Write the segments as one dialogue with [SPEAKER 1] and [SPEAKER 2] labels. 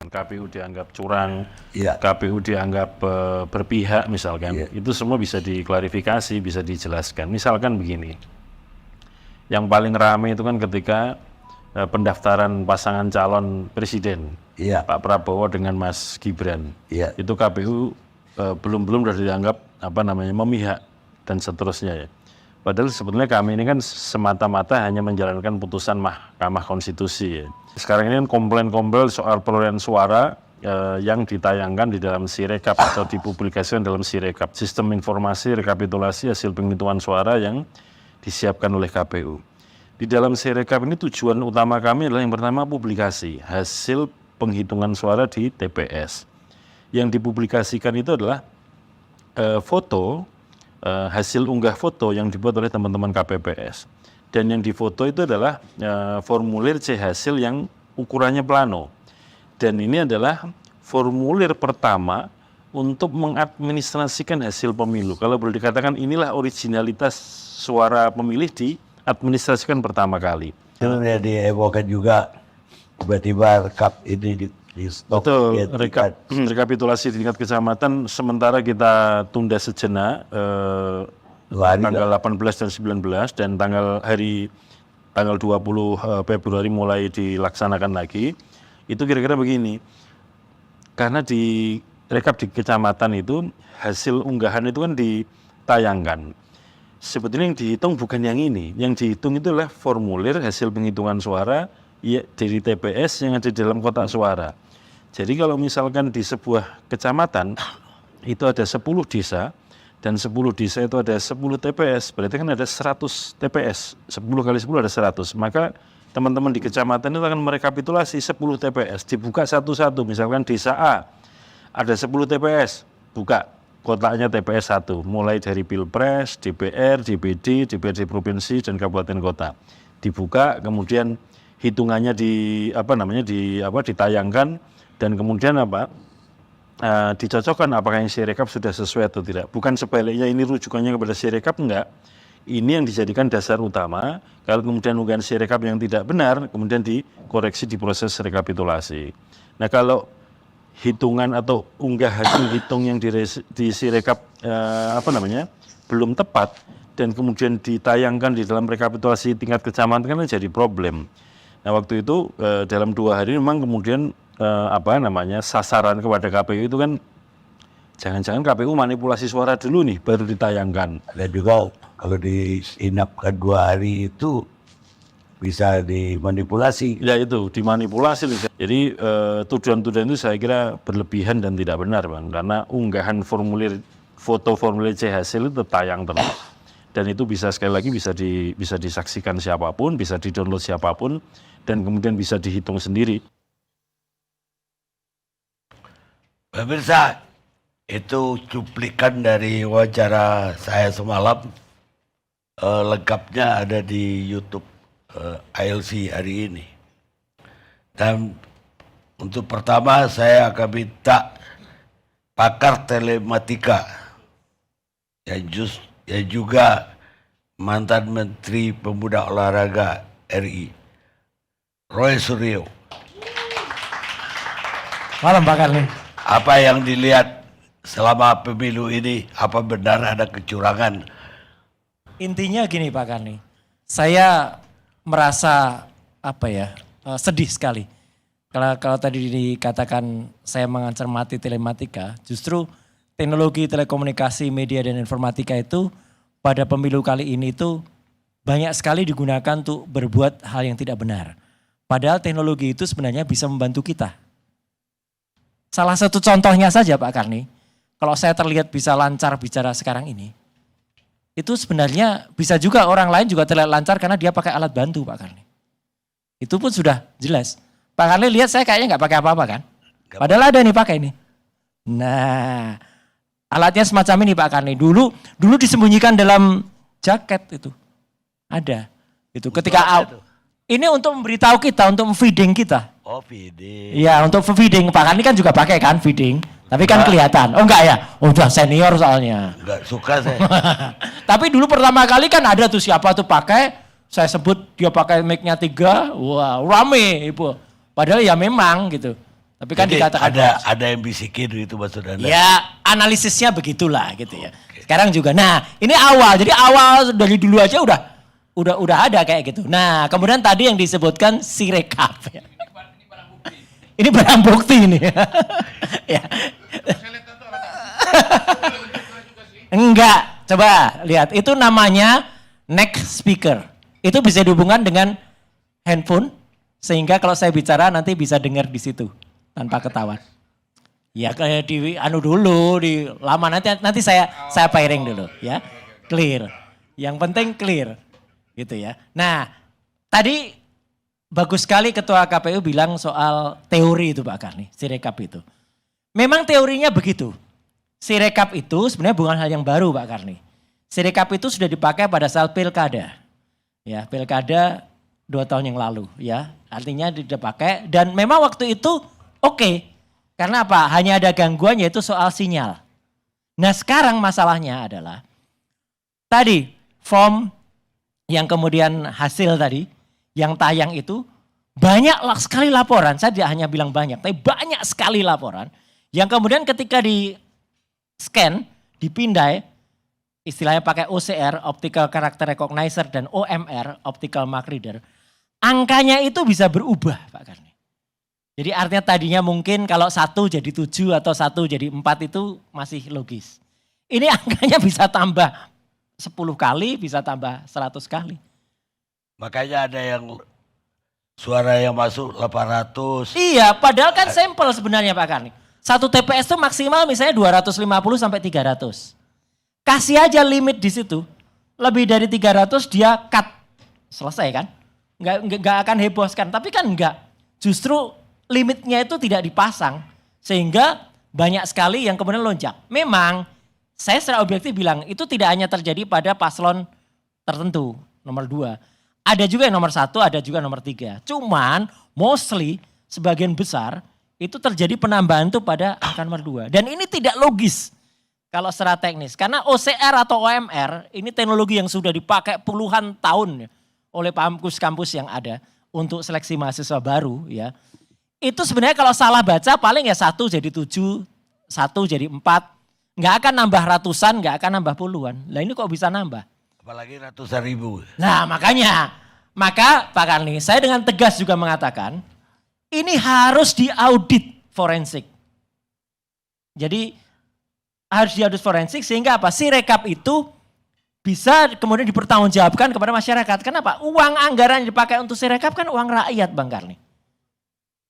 [SPEAKER 1] misalkan KPU dianggap curang,
[SPEAKER 2] Iya.
[SPEAKER 1] KPU dianggap berpihak misalkan,
[SPEAKER 2] Iya.
[SPEAKER 1] itu semua bisa diklarifikasi, bisa dijelaskan. Misalkan begini, yang paling ramai itu kan ketika pendaftaran pasangan calon presiden,
[SPEAKER 2] Iya.
[SPEAKER 1] Pak Prabowo dengan Mas Gibran,
[SPEAKER 2] Iya.
[SPEAKER 1] itu KPU belum sudah dianggap memihak dan seterusnya ya. Padahal sebetulnya kami ini kan semata-mata hanya menjalankan putusan Mahkamah Konstitusi ya. Sekarang ini kan komplain-komplain soal perolehan suara yang ditayangkan di dalam Sirekap atau dipublikasikan dalam Sirekap, sistem informasi rekapitulasi hasil penghitungan suara yang disiapkan oleh KPU. Di dalam Sirekap ini tujuan utama kami adalah yang pertama publikasi hasil penghitungan suara di TPS. Yang dipublikasikan itu adalah foto, hasil unggah foto yang dibuat oleh teman-teman KPPS. Dan yang difoto itu adalah formulir C hasil yang ukurannya plano. Dan ini adalah formulir pertama untuk mengadministrasikan hasil pemilu. Kalau boleh dikatakan inilah originalitas suara pemilih diadministrasikan pertama kali.
[SPEAKER 2] Sebenarnya dihebohkan juga tiba-tiba rekap ini di stop.
[SPEAKER 1] Betul, rekapitulasi di tingkat kecamatan sementara kita tunda sejenak tanggal 18 dan 19 dan tanggal 20 Februari mulai dilaksanakan lagi. Itu kira-kira begini, karena di rekap di kecamatan itu hasil unggahan itu kan ditayangkan. Sebetulnya yang dihitung bukan yang ini, yang dihitung itu adalah formulir hasil penghitungan suara dari TPS yang ada di dalam kotak suara. Jadi kalau misalkan di sebuah kecamatan itu ada 10 desa dan 10 desa itu ada 10 TPS, berarti kan ada 100 TPS, 10 kali 10 ada 100. Maka teman-teman di kecamatan itu akan merekapitulasi 10 TPS, dibuka satu-satu. Misalkan desa A ada 10 TPS, buka kotaknya TPS 1, mulai dari Pilpres, DPR, DPD, DPRD provinsi dan kabupaten kota. Dibuka, kemudian hitungannya ditayangkan dan kemudian dicocokkan apakah yang Sirekap sudah sesuai atau tidak. Bukan sebaliknya ini rujukannya kepada Sirekap, enggak. Ini yang dijadikan dasar utama. Kalau kemudian unggahan Sirekap yang tidak benar, kemudian dikoreksi di proses rekapitulasi. Nah kalau hitungan atau unggah hasil hitung yang di Sirekap belum tepat dan kemudian ditayangkan di dalam rekapitulasi tingkat kecamatan kan jadi problem. Nah waktu itu dalam 2 hari memang kemudian sasaran kepada KPU itu kan jangan-jangan KPU manipulasi suara dulu nih baru ditayangkan.
[SPEAKER 2] Ada juga kalau diinapkan 2 hari itu bisa dimanipulasi.
[SPEAKER 1] Ya itu dimanipulasi. Jadi tuduhan-tuduhan itu saya kira berlebihan dan tidak benar Bang, karena unggahan foto formulir C hasil itu tayang terus. Dan itu bisa sekali lagi bisa disaksikan siapapun, bisa di-download siapapun, dan kemudian bisa dihitung sendiri.
[SPEAKER 2] Pemirsa, itu cuplikan dari wawancara saya semalam. Lengkapnya ada di YouTube ILC hari ini. Dan untuk pertama saya akan minta pakar telematika yang juga mantan Menteri Pemuda Olahraga RI, Roy Suryo.
[SPEAKER 3] Malam Pak Karni.
[SPEAKER 2] Apa yang dilihat selama pemilu ini, apa benar ada kecurangan?
[SPEAKER 3] Intinya gini Pak Karni, saya merasa sedih sekali. Kalau tadi dikatakan saya mencermati telematika, justru teknologi telekomunikasi, media dan informatika itu pada pemilu kali ini itu banyak sekali digunakan untuk berbuat hal yang tidak benar. Padahal teknologi itu sebenarnya bisa membantu kita. Salah satu contohnya saja Pak Karni, kalau saya terlihat bisa lancar bicara sekarang ini, itu sebenarnya bisa juga orang lain juga terlihat lancar karena dia pakai alat bantu Pak Karni. Itu pun sudah jelas. Pak Karni lihat saya kayaknya nggak pakai apa-apa kan? Padahal ada nih pakai ini. Nah, alatnya semacam ini Pak Karni. Dulu disembunyikan dalam jaket itu. Ada. Itu ketika ini untuk memberitahu kita, untuk feeding kita.
[SPEAKER 2] Oh, feeding.
[SPEAKER 3] Iya, untuk feeding. Pak Karni kan juga pakai kan feeding. Tapi kan kelihatan. Oh enggak ya? Oh, udah senior soalnya.
[SPEAKER 2] Enggak suka saya.
[SPEAKER 3] Tapi dulu pertama kali kan ada tuh siapa tuh pakai. Saya sebut dia pakai mic-nya 3. Wah, rame Ibu. Padahal ya memang gitu. Tapi kan
[SPEAKER 2] Jadi
[SPEAKER 3] dikatakan
[SPEAKER 2] ada yang bisikin itu maksud Anda?
[SPEAKER 3] ya analisisnya begitulah gitu ya. Sekarang juga. Nah, ini awal. Jadi awal dari dulu aja udah ada kayak gitu. Nah, kemudian tadi yang disebutkan Sirekap ya. Ini barang bukti ini. Ya. Enggak, coba lihat. Itu namanya neck speaker. Itu bisa dihubungkan dengan handphone sehingga kalau saya bicara nanti bisa dengar di situ tanpa ketahuan. Ya kayak di anu dulu, di lama nanti saya pairing dulu ya. Clear. Yang penting clear. Gitu ya. Nah, tadi bagus sekali Ketua KPU bilang soal teori itu Pak Karni, Sirekap itu. Memang teorinya begitu. Sirekap itu sebenarnya bukan hal yang baru Pak Karni. Sirekap itu sudah dipakai pada saat pilkada. Ya, pilkada 2 tahun yang lalu ya. Artinya dipakai dan memang waktu itu oke. Karena apa? Hanya ada gangguan yaitu soal sinyal. Nah sekarang masalahnya adalah tadi form yang kemudian hasil tadi yang tayang itu banyak sekali laporan. Saya tidak hanya bilang banyak, tapi banyak sekali laporan yang kemudian ketika di scan, dipindai, istilahnya pakai OCR, Optical Character Recognizer, dan OMR, Optical Mark Reader, angkanya itu bisa berubah Pak Karni. Jadi artinya tadinya mungkin kalau 1 jadi 7 atau 1 jadi 4 itu masih logis. Ini angkanya bisa tambah 10 kali, bisa tambah 100 kali.
[SPEAKER 2] Makanya ada yang suara yang masuk 800.
[SPEAKER 3] Iya, padahal kan sampel sebenarnya Pak Karni. 1 TPS itu maksimal misalnya 250 sampai 300. Kasih aja limit di situ. Lebih dari 300 dia cut. Selesai kan? Nggak akan hebohkan. Tapi kan enggak. Justru limitnya itu tidak dipasang. Sehingga banyak sekali yang kemudian lonjak. Memang saya secara objektif bilang itu tidak hanya terjadi pada paslon tertentu. Nomor 2. Ada juga yang nomor 1, ada juga nomor 3. Cuman mostly sebagian besar itu terjadi penambahan itu pada angka nomor 2. Dan ini tidak logis kalau secara teknis. Karena OCR atau OMR ini teknologi yang sudah dipakai puluhan tahun oleh kampus-kampus yang ada untuk seleksi mahasiswa baru ya. Itu sebenarnya kalau salah baca paling ya 1 jadi 7, 1 jadi 4. Nggak akan nambah ratusan, nggak akan nambah puluhan. Lah ini kok bisa nambah?
[SPEAKER 2] Apalagi ratusan ribu.
[SPEAKER 3] Nah makanya, maka Pak Karni saya dengan tegas juga mengatakan ini harus diaudit forensik. Jadi harus diaudit forensik sehingga apa? Sirekap itu bisa kemudian dipertanggungjawabkan kepada masyarakat. Kenapa? Uang anggaran yang dipakai untuk Sirekap kan uang rakyat Bang Karni.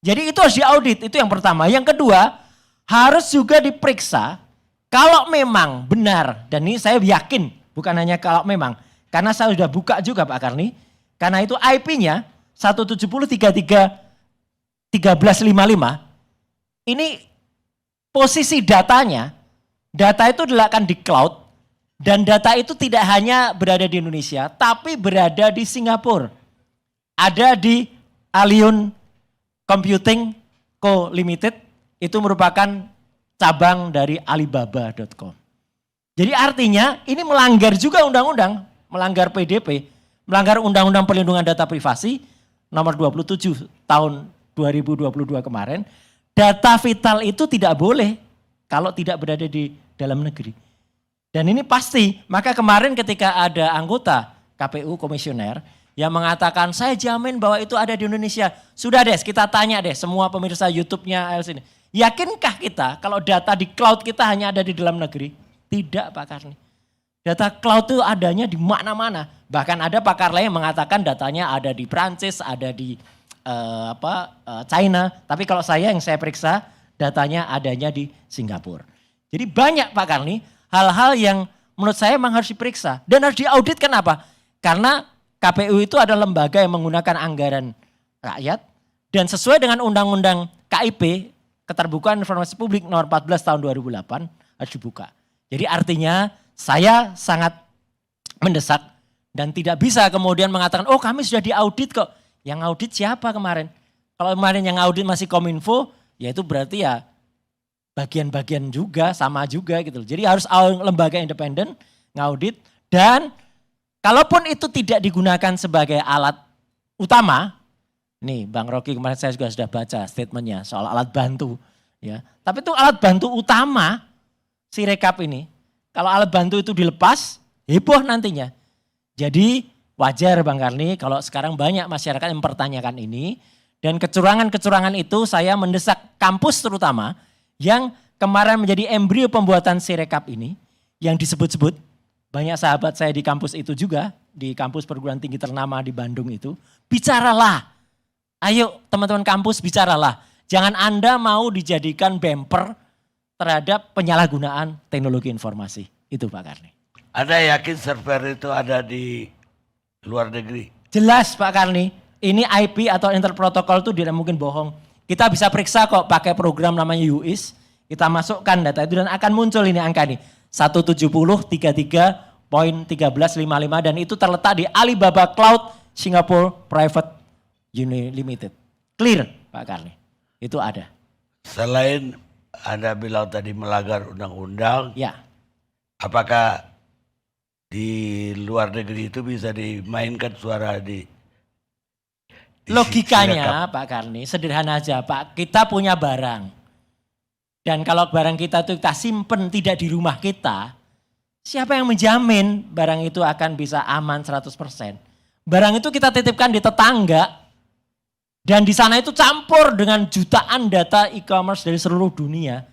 [SPEAKER 3] Jadi itu harus diaudit, itu yang pertama. Yang kedua, harus juga diperiksa kalau memang benar, dan ini saya yakin bukan hanya kalau memang, karena saya sudah buka juga Pak Karni, karena itu IP-nya 170.33.1355, ini posisi datanya, data itu diletakkan di cloud, dan data itu tidak hanya berada di Indonesia, tapi berada di Singapura. Ada di Allion Computing Co. Limited, itu merupakan cabang dari Alibaba.com. Jadi artinya ini melanggar juga undang-undang, melanggar PDP, melanggar Undang-Undang Perlindungan Data Privasi nomor 27 tahun 2022 kemarin. Data vital itu tidak boleh kalau tidak berada di dalam negeri. Dan ini pasti, maka kemarin ketika ada anggota KPU komisioner yang mengatakan saya jamin bahwa itu ada di Indonesia. Sudah deh, kita tanya deh semua pemirsa YouTube-nya sini. Yakinkah kita kalau data di cloud kita hanya ada di dalam negeri? Tidak Pak Karni. Data cloud itu adanya di mana-mana. Bahkan ada pakar lain yang mengatakan datanya ada di Prancis, ada di China. Tapi kalau yang saya periksa datanya adanya di Singapura. Jadi banyak Pak Karni hal-hal yang menurut saya memang harus diperiksa. Dan harus diaudit kenapa? Karena KPU itu adalah lembaga yang menggunakan anggaran rakyat. Dan sesuai dengan Undang-Undang KIP, Keterbukaan Informasi Publik nomor 14 tahun 2008 harus dibuka. Jadi artinya saya sangat mendesak dan tidak bisa kemudian mengatakan oh kami sudah diaudit kok. Yang audit siapa kemarin? Kalau kemarin yang audit masih Kominfo ya itu berarti ya bagian-bagian juga sama juga gitu. Jadi harus lembaga independen ngaudit dan kalaupun itu tidak digunakan sebagai alat utama Nih Bang Rocky kemarin saya juga sudah baca statementnya soal alat bantu. Ya. Tapi itu alat bantu utama si rekap ini. Kalau alat bantu itu dilepas, heboh nantinya. Jadi wajar Bang Karni kalau sekarang banyak masyarakat yang mempertanyakan ini. Dan kecurangan-kecurangan itu saya mendesak kampus terutama yang kemarin menjadi embrio pembuatan Sirekap ini. Yang disebut-sebut, banyak sahabat saya di kampus itu juga, di kampus perguruan tinggi ternama di Bandung itu. Bicaralah, ayo teman-teman kampus bicaralah. Jangan Anda mau dijadikan bemper terhadap penyalahgunaan teknologi informasi. Itu Pak Karni.
[SPEAKER 2] Anda yakin server itu ada di luar negeri?
[SPEAKER 3] Jelas Pak Karni, ini IP atau interprotokol itu tidak mungkin bohong. Kita bisa periksa kok pakai program namanya UIS. Kita masukkan data itu dan akan muncul ini angka nih. 170.33.1355 dan itu terletak di Alibaba Cloud Singapore Private Limited. Clear Pak Karni, itu ada.
[SPEAKER 2] Selain Anda bilang tadi melanggar undang-undang,
[SPEAKER 3] Ya.
[SPEAKER 2] apakah di luar negeri itu bisa dimainkan suara di
[SPEAKER 3] Logikanya Pak Karni sederhana aja Pak, kita punya barang. Dan kalau barang kita itu kita simpen tidak di rumah kita, siapa yang menjamin barang itu akan bisa aman 100%? Barang itu kita titipkan di tetangga dan di sana itu campur dengan jutaan data e-commerce dari seluruh dunia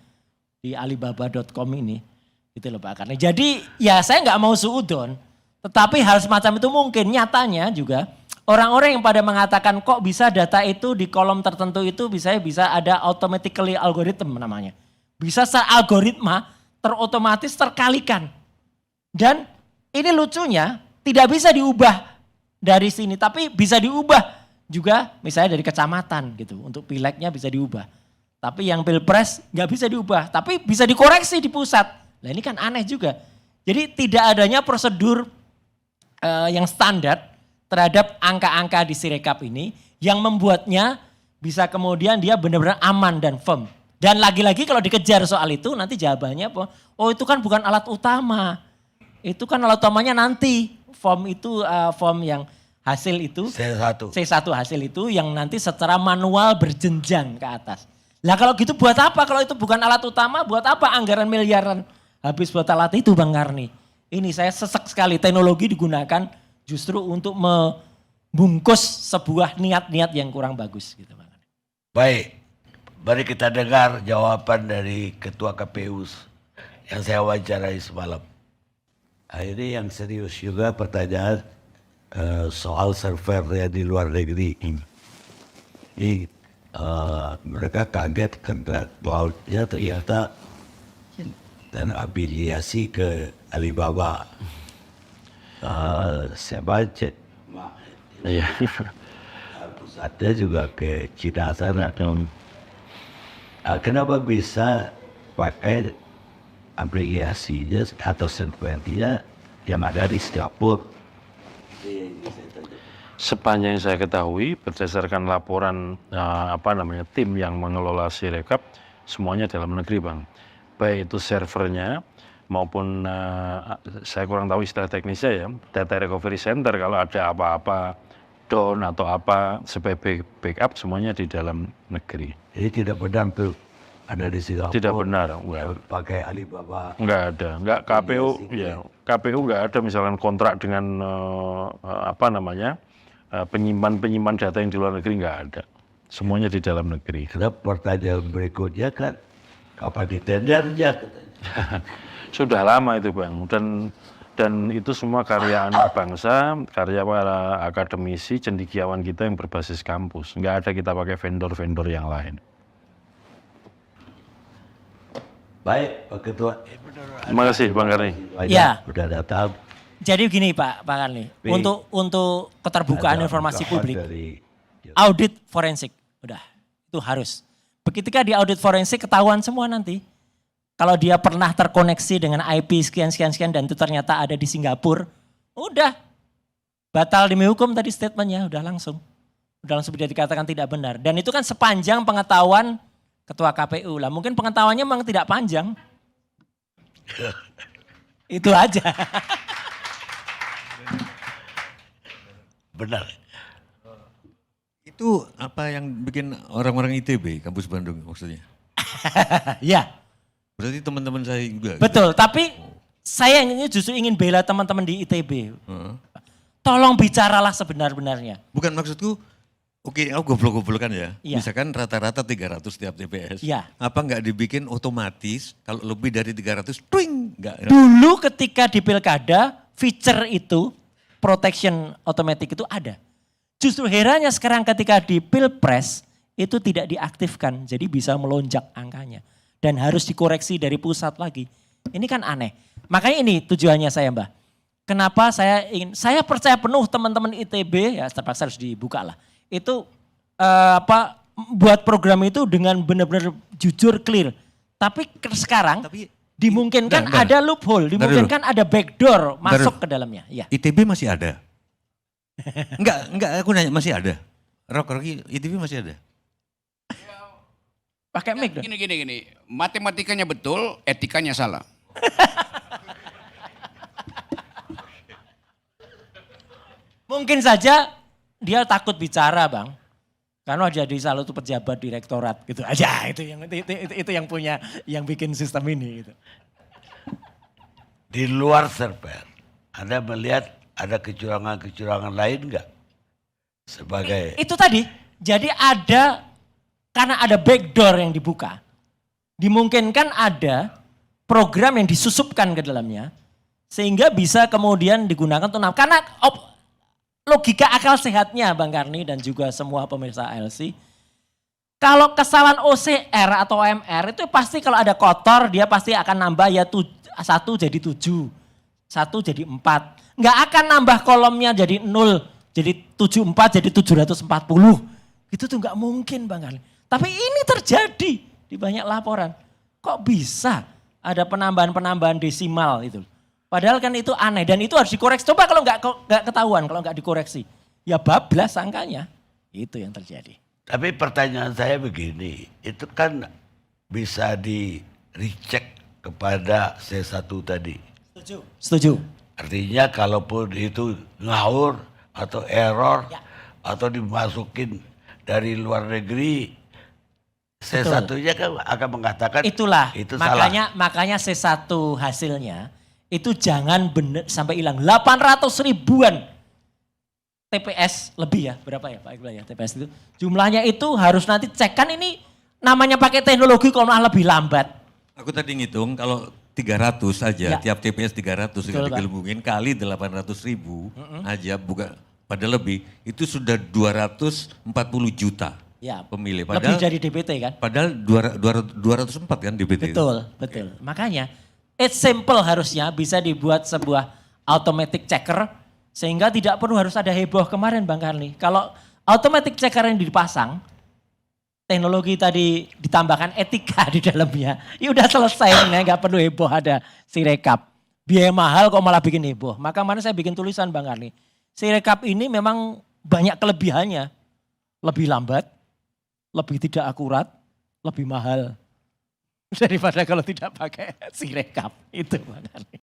[SPEAKER 3] di alibaba.com ini. Gitu loh Pak Karni. Jadi ya saya nggak mau suudon, tetapi hal semacam itu mungkin nyatanya juga orang-orang yang pada mengatakan kok bisa data itu di kolom tertentu itu bisa ada automatically algorithm namanya. Bisa secara algoritma terotomatis terkalikan. Dan ini lucunya tidak bisa diubah dari sini tapi bisa diubah juga misalnya dari kecamatan gitu. Untuk pileknya bisa diubah. Tapi yang pilpres nggak bisa diubah tapi bisa dikoreksi di pusat. Nah ini kan aneh juga. Jadi tidak adanya prosedur yang standar terhadap angka-angka di Sirekap ini yang membuatnya bisa kemudian dia benar-benar aman dan firm. Dan lagi-lagi kalau dikejar soal itu nanti jawabannya apa? Oh itu kan bukan alat utama. Itu kan alat utamanya nanti. Form itu form yang hasil itu.
[SPEAKER 2] C1.
[SPEAKER 3] C1 hasil itu yang nanti secara manual berjenjang ke atas. Lah kalau gitu buat apa? Kalau itu bukan alat utama buat apa anggaran miliaran habis buat alat itu Bang Karni? Ini saya sesek sekali teknologi digunakan justru untuk membungkus sebuah niat-niat yang kurang bagus gitu Bang.
[SPEAKER 2] Baik, mari kita dengar jawaban dari Ketua KPU yang saya wawancarai semalam. Ini yang serius juga pertanyaan soal server ya di luar negeri. Ini mereka kaget karena cloud-nya ternyata dan afiliasi ke Alibaba. Saya baca,
[SPEAKER 1] Iya.
[SPEAKER 2] pusatnya juga ke Cina sana. Kenapa bisa pakai aplikasinya atau servernya yang ada di Singapura?
[SPEAKER 1] Sepanjang yang saya ketahui berdasarkan laporan tim yang mengelola Sirekap semuanya dalam negeri Bang. Baik itu servernya maupun saya kurang tahu istilah teknisnya ya, data recovery center kalau ada apa-apa down atau apa sebagai backup semuanya di dalam negeri.
[SPEAKER 2] Jadi tidak benar tuh ada di Singapura.
[SPEAKER 1] Tidak benar, enggak.
[SPEAKER 2] Pakai Alibaba.
[SPEAKER 1] Enggak ada, enggak KPU ya. KPU enggak ada misalkan kontrak dengan penyimpan data yang di luar negeri enggak ada. Semuanya di dalam negeri.
[SPEAKER 2] Karena pertanyaan berikutnya kan kapan ditendernya?
[SPEAKER 1] Sudah lama itu Bang dan itu semua karya anak bangsa, karya para akademisi, cendekiawan kita yang berbasis kampus. Enggak ada kita pakai vendor-vendor yang lain.
[SPEAKER 2] Baik, Pak Ketua.
[SPEAKER 1] Terima kasih Bang Karni.
[SPEAKER 3] Ya.
[SPEAKER 2] Sudah datang.
[SPEAKER 3] Jadi begini Pak Karni, untuk keterbukaan
[SPEAKER 2] Ada
[SPEAKER 3] informasi
[SPEAKER 2] ungkapan
[SPEAKER 3] publik,
[SPEAKER 2] dari
[SPEAKER 3] audit forensik, udah itu harus. Ketika di audit forensik ketahuan semua nanti. Kalau dia pernah terkoneksi dengan IP sekian dan itu ternyata ada di Singapura, udah batal demi hukum tadi statementnya, udah langsung bisa dikatakan tidak benar. Dan itu kan sepanjang pengetahuan Ketua KPU lah, mungkin pengetahuannya memang tidak panjang. Itu aja.
[SPEAKER 2] benar.
[SPEAKER 4] Itu apa yang bikin orang-orang ITB, kampus Bandung maksudnya?
[SPEAKER 3] Ya,
[SPEAKER 4] Berarti teman-teman saya juga.
[SPEAKER 3] betul. Tapi saya ini justru ingin bela teman-teman di ITB.
[SPEAKER 4] Heeh.
[SPEAKER 3] Tolong bicaralah sebenar-benarnya.
[SPEAKER 4] Bukan maksudku, oke aku goblok-goblokan ya.
[SPEAKER 3] Iya.
[SPEAKER 4] Misalkan rata-rata 300 tiap TPS.
[SPEAKER 3] Iya.
[SPEAKER 4] Apa nggak dibikin otomatis kalau lebih dari 300, twing, nggak.
[SPEAKER 3] Dulu ketika di pilkada, feature itu, protection automatic itu ada. Justru herannya sekarang ketika di pilpres, itu tidak diaktifkan. Jadi bisa melonjak angkanya. Dan harus dikoreksi dari pusat lagi. Ini kan aneh. Makanya ini tujuannya saya Mbak. Kenapa saya percaya penuh teman-teman ITB, ya terpaksa harus dibuka lah. Itu buat program itu dengan benar-benar jujur, clear. Tapi sekarang
[SPEAKER 4] Tapi
[SPEAKER 3] dimungkinkan
[SPEAKER 4] bentar.
[SPEAKER 3] ada loophole, dimungkinkan ada backdoor masuk ke dalamnya. Ya.
[SPEAKER 4] ITB masih ada? Enggak, aku nanya masih ada? Rocky, ITB masih ada?
[SPEAKER 3] Pakai mic dong.
[SPEAKER 5] Gini. Matematikanya betul, etikanya salah.
[SPEAKER 3] Mungkin saja dia takut bicara Bang. Karena jadi salah satu pejabat direktorat gitu aja. Itu yang punya, yang bikin sistem ini gitu.
[SPEAKER 2] Di luar server, Anda melihat ada kecurangan-kecurangan lain nggak? Sebagai
[SPEAKER 3] Itu tadi, jadi ada, karena ada backdoor yang dibuka, dimungkinkan ada program yang disusupkan ke dalamnya, sehingga bisa kemudian digunakan untuk karena logika akal sehatnya Bang Karni dan juga semua pemirsa ALC, kalau kesalahan OCR atau OMR itu pasti kalau ada kotor dia pasti akan nambah ya 1 jadi 7, 1 jadi 4. Nggak akan nambah kolomnya jadi 0, jadi 74 jadi 740. Itu tuh nggak mungkin Bang Karni. Tapi ini terjadi di banyak laporan. Kok bisa ada penambahan-penambahan desimal itu. Padahal kan itu aneh dan itu harus dikoreksi. Coba kalau nggak ketahuan, kalau nggak dikoreksi. Ya bablas angkanya. Itu yang terjadi.
[SPEAKER 2] Tapi pertanyaan saya begini, itu kan bisa di-recheck kepada C1 tadi.
[SPEAKER 3] Setuju.
[SPEAKER 2] Artinya kalaupun itu ngawur atau error
[SPEAKER 3] Ya.
[SPEAKER 2] atau dimasukin dari luar negeri, C1-nya kan akan mengatakan
[SPEAKER 3] Itulah
[SPEAKER 2] itu salah.
[SPEAKER 3] makanya C1 hasilnya itu jangan bener sampai hilang. 800 ribuan TPS lebih ya, berapa ya Pak Iqbal ya TPS itu. Jumlahnya itu harus nanti cek, kan ini namanya pakai teknologi kalau malah lebih lambat.
[SPEAKER 4] Aku tadi ngitung kalau 300 saja,
[SPEAKER 3] Ya.
[SPEAKER 4] tiap TPS 300
[SPEAKER 3] Betul,
[SPEAKER 4] nggak digelembungin kali 800 ribu aja, bukan pada lebih, itu sudah 240 juta
[SPEAKER 3] Ya,
[SPEAKER 4] pemilih.
[SPEAKER 3] lebih dari DPT kan.
[SPEAKER 4] Padahal 204 kan DPT.
[SPEAKER 3] Betul. Makanya it's simple harusnya bisa dibuat sebuah automatic checker sehingga tidak perlu harus ada heboh kemarin Bang Karni. Kalau automatic checker yang dipasang, teknologi tadi ditambahkan etika di dalamnya, ya udah selesai, nggak perlu heboh ada Sirekap. Biaya mahal kok malah bikin heboh. Maka mana saya bikin tulisan Bang Karni. Sirekap ini memang banyak kelebihannya. Lebih lambat, lebih tidak akurat, lebih mahal daripada kalau tidak pakai Sirekap. Itu Bang Karni.